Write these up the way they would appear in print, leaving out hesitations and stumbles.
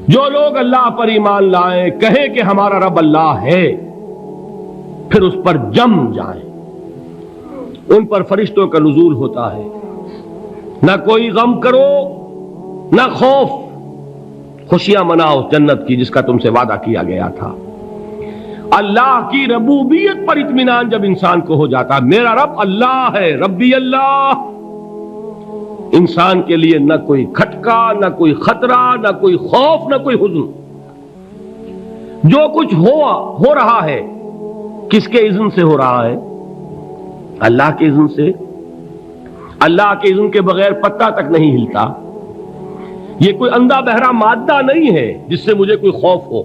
جو لوگ اللہ پر ایمان لائیں، کہیں کہ ہمارا رب اللہ ہے، پھر اس پر جم جائیں، ان پر فرشتوں کا نزول ہوتا ہے، نہ کوئی غم کرو نہ خوف، خوشیاں مناؤ جنت کی جس کا تم سے وعدہ کیا گیا تھا۔ اللہ کی ربوبیت پر اطمینان جب انسان کو ہو جاتا، میرا رب اللہ ہے، ربی اللہ، انسان کے لیے نہ کوئی کھٹکا، نہ کوئی خطرہ، نہ کوئی خوف، نہ کوئی حزن۔ جو کچھ ہو رہا ہے کس کے اذن سے ہو رہا ہے؟ اللہ کے اذن سے۔ اللہ کے اذن کے بغیر پتہ تک نہیں ہلتا۔ یہ کوئی اندھا بہرا مادہ نہیں ہے جس سے مجھے کوئی خوف ہو۔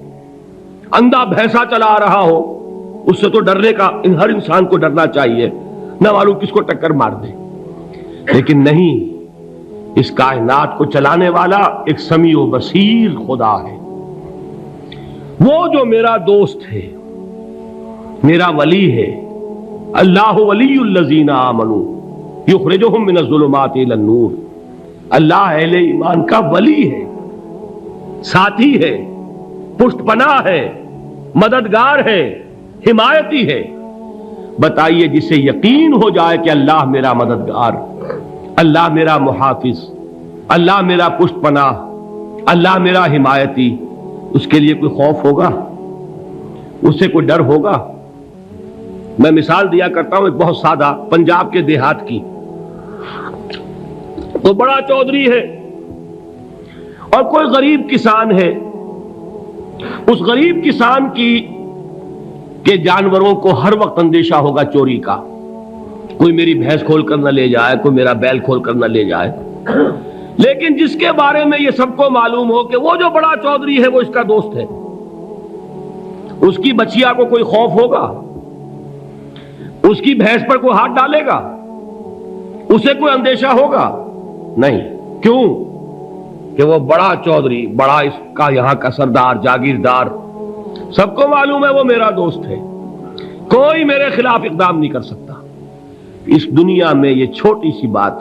اندھا بھینسا چلا آ رہا ہو اس سے تو ڈرنے کا ہر انسان کو ڈرنا چاہیے، نہ معلوم کس کو ٹکر مار دے، لیکن نہیں، اس کائنات کو چلانے والا ایک سمیع و بصیر خدا ہے، وہ جو میرا دوست ہے، میرا ولی ہے۔ اللہ ولی الذین آمنوا یخرجہم من الظلمات الی النور۔ اللہ اہل ایمان کا ولی ہے، ساتھی ہے، پشت پناہ ہے، مددگار ہے، حمایتی ہے۔ بتائیے جسے یقین ہو جائے کہ اللہ میرا مددگار، اللہ میرا محافظ، اللہ میرا پشت پناہ، اللہ میرا حمایتی، اس کے لیے کوئی خوف ہوگا؟ اس سے کوئی ڈر ہوگا؟ میں مثال دیا کرتا ہوں ایک بہت سادہ، پنجاب کے دیہات کی۔ تو بڑا چودھری ہے اور کوئی غریب کسان ہے، اس غریب کسان کے جانوروں کو ہر وقت اندیشہ ہوگا چوری کا، کوئی میری بھینس کھول کر نہ لے جائے، کوئی میرا بیل کھول کر نہ لے جائے۔ لیکن جس کے بارے میں یہ سب کو معلوم ہو کہ وہ جو بڑا چودھری ہے وہ اس کا دوست ہے، اس کی بچیا کو کوئی خوف ہوگا؟ اس کی بھینس پر کوئی ہاتھ ڈالے گا؟ اسے کوئی اندیشہ ہوگا؟ نہیں۔ کیوں؟ کہ وہ بڑا چودھری، بڑا اس کا یہاں کا سردار، جاگیردار، سب کو معلوم ہے وہ میرا دوست ہے، کوئی میرے خلاف اقدام نہیں کر سکتا۔ اس دنیا میں یہ چھوٹی سی بات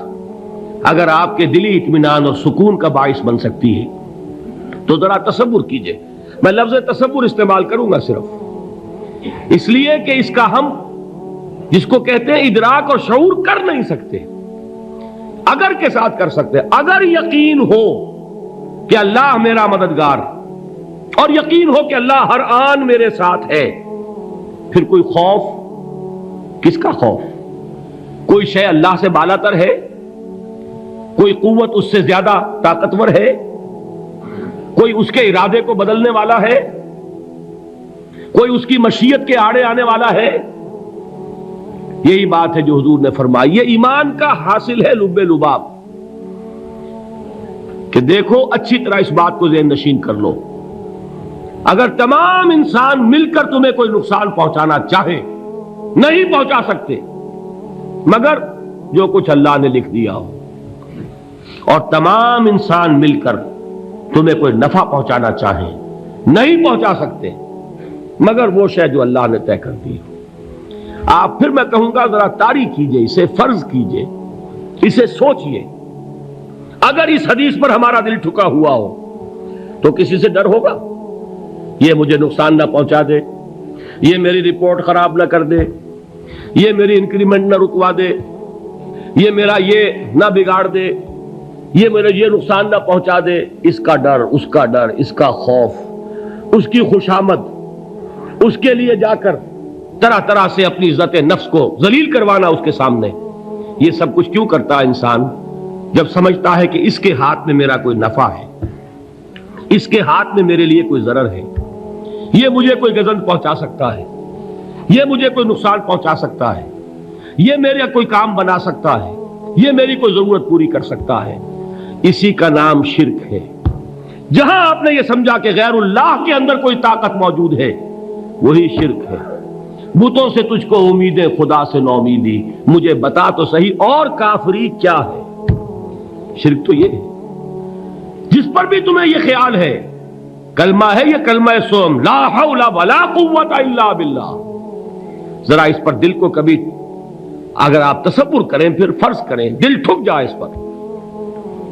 اگر آپ کے دلی اطمینان اور سکون کا باعث بن سکتی ہے تو ذرا تصور کیجئے۔ میں لفظ تصور استعمال کروں گا صرف اس لیے کہ اس کا ہم جس کو کہتے ہیں ادراک اور شعور کر نہیں سکتے، اگر کے ساتھ کر سکتے۔ اگر یقین ہو کہ اللہ میرا مددگار اور یقین ہو کہ اللہ ہر آن میرے ساتھ ہے، پھر کوئی خوف، کس کا خوف؟ کوئی شے اللہ سے بالاتر ہے؟ کوئی قوت اس سے زیادہ طاقتور ہے؟ کوئی اس کے ارادے کو بدلنے والا ہے؟ کوئی اس کی مشیت کے آڑے آنے والا ہے؟ یہی بات ہے جو حضور نے فرمائی، یہ ایمان کا حاصل ہے لب لباب، کہ دیکھو اچھی طرح اس بات کو ذہن نشین کر لو، اگر تمام انسان مل کر تمہیں کوئی نقصان پہنچانا چاہے نہیں پہنچا سکتے، مگر جو کچھ اللہ نے لکھ دیا ہو، اور تمام انسان مل کر تمہیں کوئی نفع پہنچانا چاہیں نہیں پہنچا سکتے، مگر وہ شے جو اللہ نے طے کر دی ہو۔ آپ پھر میں کہوں گا ذرا طاری کیجئے، اسے فرض کیجئے، اسے سوچئے، اگر اس حدیث پر ہمارا دل ٹھکا ہوا ہو تو کسی سے ڈر ہوگا؟ یہ مجھے نقصان نہ پہنچا دے، یہ میری رپورٹ خراب نہ کر دے، یہ میری انکریمنٹ نہ رکوا دے، یہ میرا یہ نہ بگاڑ دے، یہ میرے یہ نقصان نہ پہنچا دے، اس کا ڈر، اس کا ڈر، اس کا خوف، اس کی خوشامد، اس کے لیے جا کر طرح طرح سے اپنی عزت نفس کو ذلیل کروانا اس کے سامنے۔ یہ سب کچھ کیوں کرتا ہے انسان؟ جب سمجھتا ہے کہ اس کے ہاتھ میں میرا کوئی نفع ہے، اس کے ہاتھ میں میرے لیے کوئی ضرر ہے، یہ مجھے کوئی گزند پہنچا سکتا ہے، یہ مجھے کوئی نقصان پہنچا سکتا ہے، یہ میرا کوئی کام بنا سکتا ہے، یہ میری کوئی ضرورت پوری کر سکتا ہے، اسی کا نام شرک ہے۔ جہاں آپ نے یہ سمجھا کہ غیر اللہ کے اندر کوئی طاقت موجود ہے، وہی شرک ہے۔ بتوں سے تجھ کو امیدیں، خدا سے نو امیدی، مجھے بتا تو صحیح اور کافری کیا ہے؟ شرک تو یہ ہے۔ جس پر بھی تمہیں یہ خیال ہے، کلمہ ہے یہ کلمہ سوم، لا حول ولا قوت الا باللہ، ذرا اس پر دل کو کبھی اگر آپ تصور کریں، پھر فرض کریں، دل ٹھک جائے اس پر،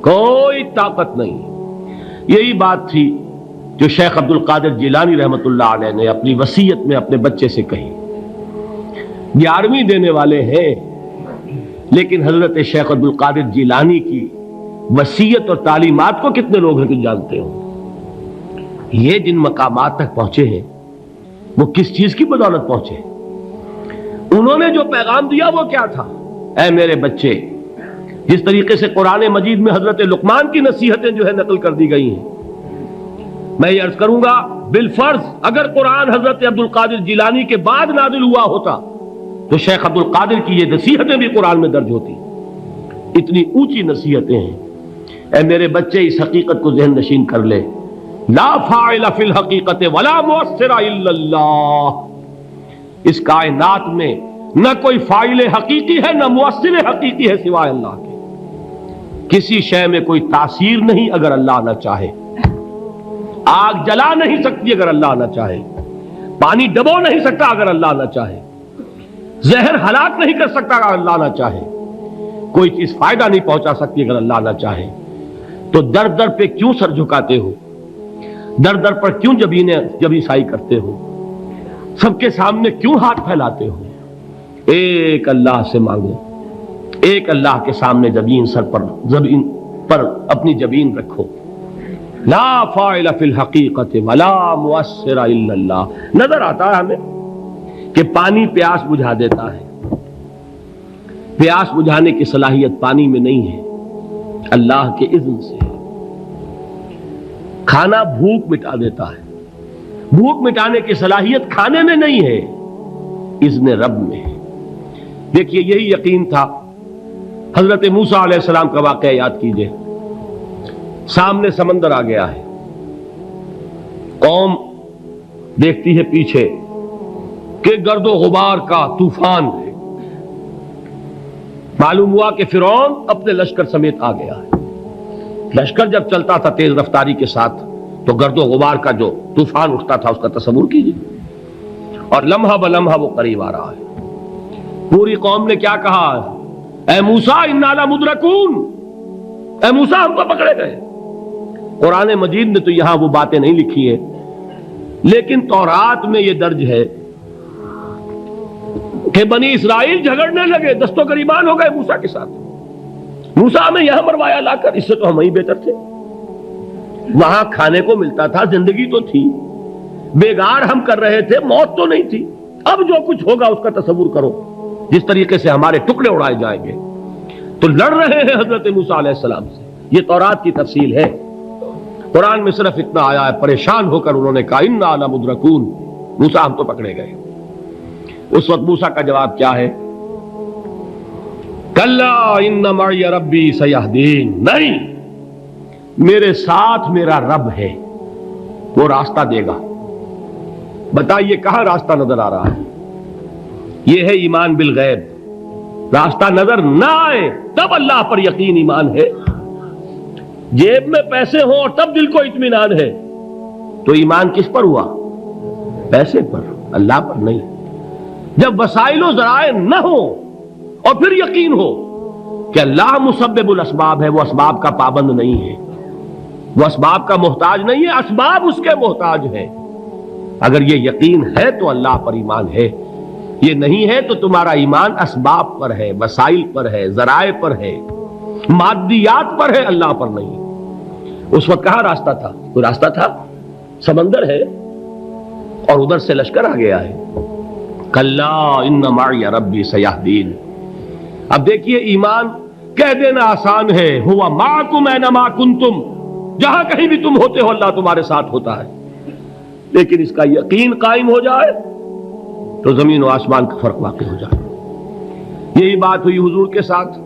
کوئی طاقت نہیں۔ یہی بات تھی جو شیخ عبد القادر جیلانی رحمۃ اللہ علیہ نے اپنی وصیت میں اپنے بچے سے کہی. 11ویں دینے والے ہیں، لیکن حضرت شیخ عبد القادر جیلانی کی وصیت اور تعلیمات کو کتنے لوگ ہیں کہ جانتے ہو؟ یہ جن مقامات تک پہنچے ہیں وہ کس چیز کی بدولت پہنچے؟ انہوں نے جو پیغام دیا وہ کیا تھا؟ اے میرے بچے، جس طریقے سے قرآن مجید میں حضرت لقمان کی نصیحتیں جو ہے نقل کر دی گئی ہیں، میں یہ عرض کروں گا بالفرض اگر قرآن حضرت عبد القادر جیلانی کے بعد نازل ہوا ہوتا تو شیخ عبد القادر کی یہ نصیحتیں بھی قرآن میں درج ہوتی. اتنی اونچی نصیحتیں ہیں. اے میرے بچے، اس حقیقت کو ذہن نشین کر لے، لا فاعل فی الحقیقت ولا مؤثر الا اللہ. اس کائنات میں نہ کوئی فاعل حقیقی ہے نہ مؤثر حقیقی ہے سوائے اللہ کے. کسی شے میں کوئی تاثیر نہیں اگر اللہ نہ چاہے. آگ جلا نہیں سکتی اگر اللہ نہ چاہے. پانی ڈبو نہیں سکتا اگر اللہ نہ چاہے. زہر ہلاک نہیں کر سکتا اگر اللہ نہ چاہے. کوئی چیز فائدہ نہیں پہنچا سکتی اگر اللہ نہ چاہے. تو در در پہ کیوں سر جھکاتے ہو؟ در در پر کیوں جبیں سائی کرتے ہو؟ سب کے سامنے کیوں ہاتھ پھیلاتے ہو؟ ایک اللہ سے مانگو. ایک اللہ کے سامنے زمین پر اپنی جبین رکھو. لا فاعل فی الحقیقت ولا مؤثر الا اللہ. نظر آتا ہے ہمیں کہ پانی پیاس بجھا دیتا ہے. پیاس بجھانے کی صلاحیت پانی میں نہیں ہے، اللہ کے اذن سے. کھانا بھوک مٹا دیتا ہے. بھوک مٹانے کی صلاحیت کھانے میں نہیں ہے، اذن رب میں ہے. دیکھیے یہی یقین تھا. حضرت موسیٰ علیہ السلام کا واقعہ یاد کیجئے. سامنے سمندر آ گیا ہے، قوم دیکھتی ہے پیچھے کہ گرد و غبار کا طوفان ہے. معلوم ہوا کہ فرعون اپنے لشکر سمیت آ گیا ہے. لشکر جب چلتا تھا تیز رفتاری کے ساتھ تو گرد و غبار کا جو طوفان اٹھتا تھا اس کا تصور کیجیے. اور لمحہ بلمحہ وہ قریب آ رہا ہے. پوری قوم نے کیا کہا؟ اے موسیٰ انا لمدرکون. اے موسیٰ ہم تو پکڑے گئے. قرآن مجید نے تو یہاں وہ باتیں نہیں لکھی ہیں، لیکن تورات میں یہ درج ہے کہ بنی اسرائیل جھگڑنے لگے، دست و گریبان ہو گئے موسیٰ کے ساتھ. موسیٰ ہمیں یہاں مروایا لا کر، اس سے تو ہم ہی بہتر تھے. وہاں کھانے کو ملتا تھا، زندگی تو تھی، بیگار ہم کر رہے تھے، موت تو نہیں تھی. اب جو کچھ ہوگا اس کا تصور کرو، جس طریقے سے ہمارے ٹکڑے اڑائے جائیں گے. تو لڑ رہے ہیں حضرت موسیٰ علیہ السلام سے. یہ تورات کی تفصیل ہے. قرآن میں صرف اتنا آیا ہے، پریشان ہو کر انہوں نے کہا انا لمدرکون. موسیٰ ہم تو پکڑے گئے. اس وقت موسیٰ کا جواب کیا ہے؟ کلا ان معی ربی سیہدین. نہیں، میرے ساتھ میرا رب ہے، وہ راستہ دے گا. بتائیے کہاں راستہ نظر آ رہا ہے؟ یہ ہے ایمان بالغیب. راستہ نظر نہ آئے تب اللہ پر یقین ایمان ہے. جیب میں پیسے ہوں اور تب دل کو اطمینان ہے تو ایمان کس پر ہوا؟ پیسے پر، اللہ پر نہیں. جب وسائل و ذرائع نہ ہو اور پھر یقین ہو کہ اللہ مسبب الاسباب ہے، وہ اسباب کا پابند نہیں ہے، وہ اسباب کا محتاج نہیں ہے، اسباب اس کے محتاج ہے. اگر یہ یقین ہے تو اللہ پر ایمان ہے. یہ نہیں ہے تو تمہارا ایمان اسباب پر ہے، وسائل پر ہے، ذرائع پر ہے، مادیات پر ہے، اللہ پر نہیں. اس وقت کہاں راستہ تھا؟ کوئی راستہ تھا؟ سمندر ہے اور ادھر سے لشکر آ گیا ہے. کلا ان معی ربی سیہدین. اب دیکھیے ایمان کہہ دینا آسان ہے، ہوا معکم اینما کنتم. جہاں کہیں بھی تم ہوتے ہو اللہ تمہارے ساتھ ہوتا ہے. لیکن اس کا یقین قائم ہو جائے تو زمین و آسمان کا فرق واقع ہو جائے. یہی بات ہوئی حضور کے ساتھ.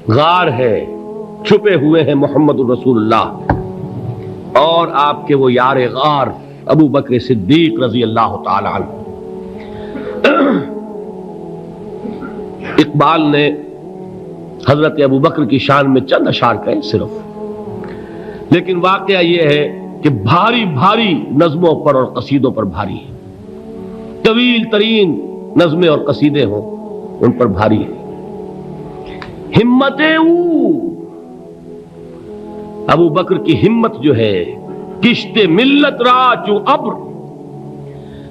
غار ہے، چھپے ہوئے ہیں محمد الرسول اللہ اور آپ کے وہ یار غار ابو بکر صدیق رضی اللہ تعالی عنہ. اقبال نے حضرت ابو بکر کی شان میں چند اشعار کہے صرف، لیکن واقعہ یہ ہے کہ بھاری بھاری نظموں پر اور قصیدوں پر بھاری ہے. طویل ترین نظمیں اور قصیدے ہوں ان پر بھاری ہے. ہمت ابو بکر کی ہمت جو ہے کشت ملت را چو ابر،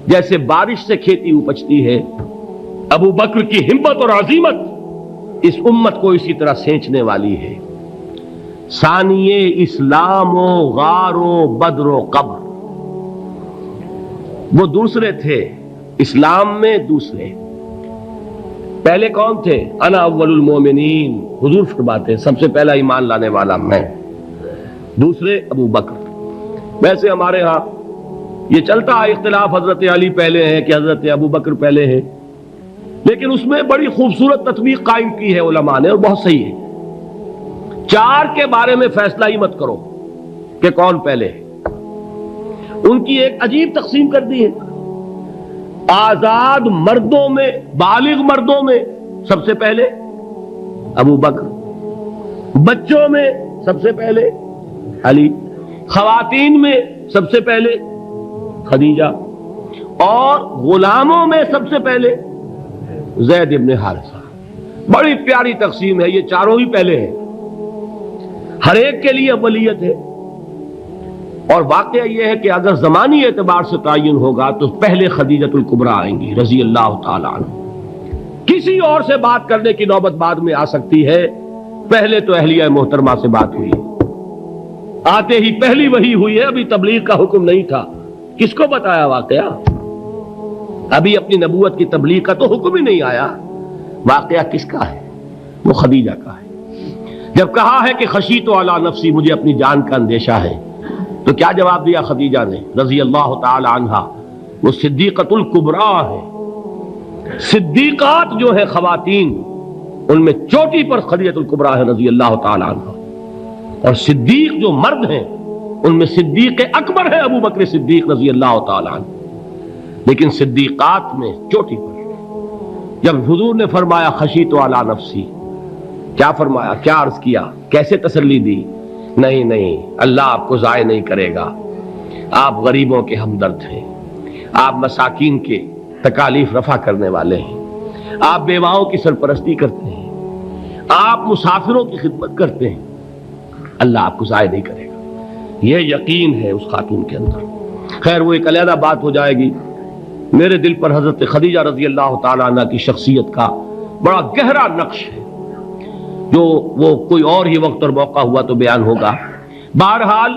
جیسے بارش سے کھیتی اپجتی ہے، ابو بکر کی ہمت اور عزیمت اس امت کو اسی طرح سینچنے والی ہے۔ ثانیے اسلام و غار و بدر و قبر، وہ دوسرے تھے اسلام میں، دوسرے پہلے کون تھے؟ انا اول المومنین، حضور فرماتے ہیں سب سے پہلا ایمان لانے والا میں، دوسرے ابو بکر۔ ویسے ہمارے ہاں یہ چلتا ہے اختلاف، حضرت علی پہلے ہیں کہ حضرت ابو بکر پہلے ہیں، لیکن اس میں بڑی خوبصورت تطبیق قائم کی ہے علماء نے، اور بہت صحیح ہے۔ چار کے بارے میں فیصلہ ہی مت کرو کہ کون پہلے ہے، ان کی ایک عجیب تقسیم کر دی ہے۔ آزاد مردوں میں، بالغ مردوں میں سب سے پہلے ابو بکر، بچوں میں سب سے پہلے علی، خواتین میں سب سے پہلے خدیجہ، اور غلاموں میں سب سے پہلے زید ابن حارثہ۔ بڑی پیاری تقسیم ہے، یہ چاروں ہی پہلے ہیں، ہر ایک کے لیے اولیت ہے۔ اور واقعہ یہ ہے کہ اگر زمانی اعتبار سے تعین ہوگا تو پہلے خدیجۃ الکبریٰ آئیں گی رضی اللہ تعالی عنہ، کسی اور سے بات کرنے کی نوبت بعد میں آ سکتی ہے، پہلے تو اہلیہ محترمہ سے بات ہوئی، آتے ہی پہلی وحی ہوئی ہے، ابھی تبلیغ کا حکم نہیں تھا، کس کو بتایا واقعہ؟ ابھی اپنی نبوت کی تبلیغ کا تو حکم ہی نہیں آیا، واقعہ کس کا ہے؟ وہ خدیجہ کا ہے۔ جب کہا ہے کہ خشیت علی نفسی، مجھے اپنی جان کا اندیشہ ہے، تو کیا جواب دیا خدیجہ نے رضی اللہ تعالی عنہا؟ وہ صدیقۃ الکبریٰ ہے، صدیقات جو ہے خواتین ان میں چوٹی پر خدیجۃ الکبریٰ ہے رضی اللہ تعالی عنہا، اور صدیق جو مرد ہیں ان میں صدیق اکبر ہے ابو بکر صدیق رضی اللہ تعالی عنہ، لیکن صدیقات میں چوٹی پر۔ جب حضور نے فرمایا خشیت علی نفسی، کیا فرمایا، کیا عرض کیا، کیسے تسلی دی؟ نہیں نہیں، اللہ آپ کو ضائع نہیں کرے گا، آپ غریبوں کے ہمدرد ہیں، آپ مساکین کے تکالیف رفع کرنے والے ہیں، آپ بیواؤں کی سرپرستی کرتے ہیں، آپ مسافروں کی خدمت کرتے ہیں، اللہ آپ کو ضائع نہیں کرے گا، یہ یقین ہے اس خاتون کے اندر۔ خیر وہ ایک علیحدہ بات ہو جائے گی۔ میرے دل پر حضرت خدیجہ رضی اللہ تعالیٰ عنہ کی شخصیت کا بڑا گہرا نقش ہے، جو وہ کوئی اور ہی وقت اور موقع ہوا تو بیان ہوگا۔ بہرحال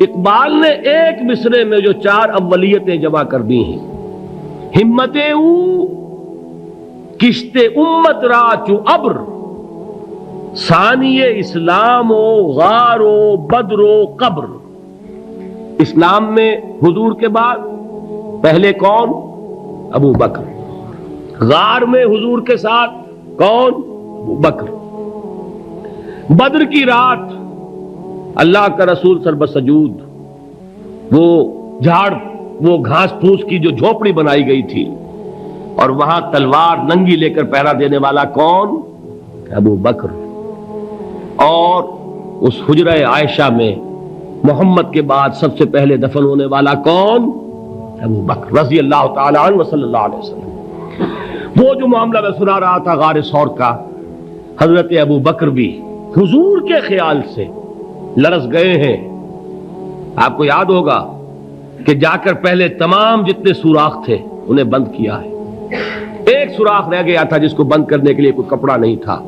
اقبال نے ایک مصرے میں جو چار اولیتیں جمع کر دی ہیں، ہمتیں او کشت امت را چو ابر، ثانی اسلام و غار و بدر و قبر۔ اسلام میں حضور کے بعد پہلے کون؟ ابو بکر۔ غار میں حضور کے ساتھ کون؟ ابو بکر۔ بدر کی رات اللہ کا رسول سربسجود وہ جھاڑ، وہ گھاس پھوس کی جو جھوپڑی بنائی گئی تھی، اور وہاں تلوار ننگی لے کر پہرا دینے والا کون؟ ابو بکر۔ اور اس حجرہ عائشہ میں محمد کے بعد سب سے پہلے دفن ہونے والا کون؟ ابو بکر رضی اللہ تعالی عنہ وصلی اللہ علیہ وسلم۔ وہ جو معاملہ میں سنا رہا تھا غار ثور کا، حضرت ابو بکر بھی حضور کے خیال سے لرز گئے ہیں۔ آپ کو یاد ہوگا کہ جا کر پہلے تمام جتنے سوراخ تھے انہیں بند کیا ہے، ایک سوراخ رہ گیا تھا جس کو بند کرنے کے لیے کوئی کپڑا نہیں تھا،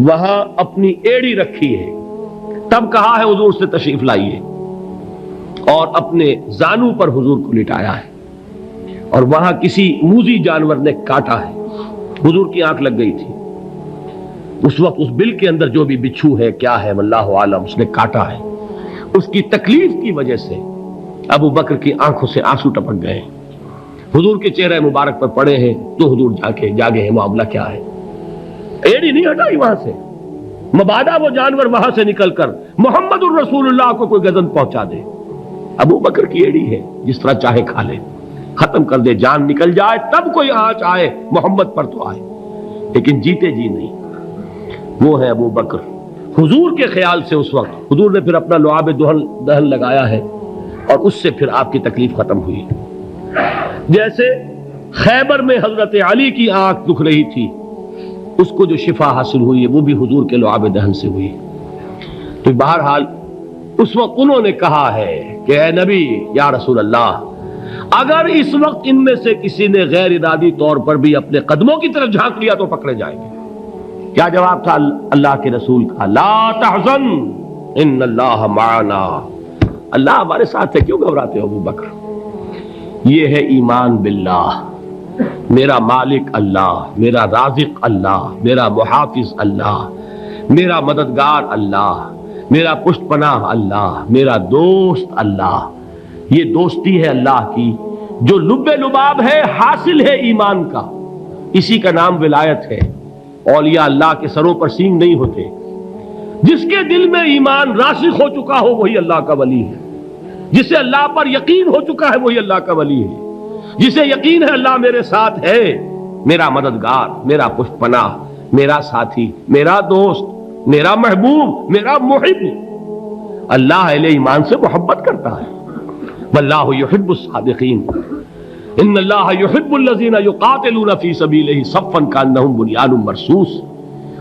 وہاں اپنی ایڑی رکھی ہے، تب کہا ہے حضور سے تشریف لائیے، اور اپنے زانو پر حضور کو لٹایا ہے، اور وہاں کسی موذی جانور نے کاٹا ہے، حضور کی آنکھ لگ گئی تھی، اس وقت اس بل کے اندر جو بھی بچھو ہے کیا ہے واللہ عالم، اس نے کاٹا ہے، اس کی تکلیف کی وجہ سے ابو بکر کی آنکھوں سے آنسو ٹپک گئے، حضور کے چہرے مبارک پر پڑے ہیں، تو حضور جاگے ہیں، معاملہ کیا ہے؟ ایڑی نہیں ہٹائی وہاں سے، مبادا وہ جانور وہاں سے نکل کر محمد الرسول اللہ کو کوئی گزن پہنچا دے، ابو بکر کی ایڑی ہے، جس طرح چاہے کھا لے، ختم کر دے، جان نکل جائے تب کوئی آنچ آئے محمد پر تو آئے، لیکن جیتے جی نہیں۔ وہ ہے ابو بکر۔ حضور کے خیال سے اس وقت حضور نے پھر اپنا لعاب دہن لگایا ہے، اور اس سے پھر آپ کی تکلیف ختم ہوئی۔ جیسے خیبر میں حضرت علی کی آنکھ دکھ رہی تھی، اس کو جو شفا حاصل ہوئی ہے وہ بھی حضور کے لعاب دہن سے ہوئی۔ تو بہرحال اس وقت انہوں نے کہا ہے کہ اے نبی یا رسول اللہ، اگر اس وقت ان میں سے کسی نے غیر ارادی طور پر بھی اپنے قدموں کی طرف جھانک لیا تو پکڑے جائیں گے۔ کیا جواب تھا اللہ کے رسول کا؟ لا تحزن ان اللہ معنا، اللہ ہمارے ساتھ ہے، کیوں گھبراتے ہو ابو بکر؟ یہ ہے ایمان باللہ، میرا مالک اللہ، میرا رازق اللہ، میرا محافظ اللہ، میرا مددگار اللہ، میرا پشت پناہ اللہ، میرا دوست اللہ۔ یہ دوستی ہے اللہ کی جو لب لباب ہے، حاصل ہے ایمان کا، اسی کا نام ولایت ہے۔ اولیاء اللہ کے سروں پر سینگ نہیں ہوتے، جس کے دل میں ایمان راسخ ہو چکا ہو وہی اللہ کا ولی ہے، جسے اللہ پر یقین ہو چکا ہے وہی اللہ کا ولی ہے، جسے یقین ہے اللہ میرے ساتھ ہے، میرا مددگار، میرا پشت پناہ، میرا ساتھی، میرا دوست، میرا محبوب، میرا محب۔ اللہ اہل ایمان سے محبت کرتا ہے۔ واللہ یحب الصادقین، ان اللہ یحب الذین یقاتلون فی سبیلہ صفا کانہم بنیان مرصوص۔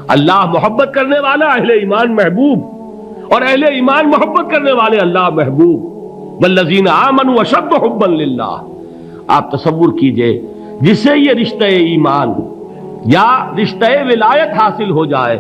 اللہ محبت کرنے والا، اہل ایمان محبوب، اور اہل ایمان محبت کرنے والے اللہ محبوب۔ والذین آمنوا اشد حبا للہ۔ آپ تصور کیجئے جسے یہ رشتہ ایمان یا رشتہ ولایت حاصل ہو جائے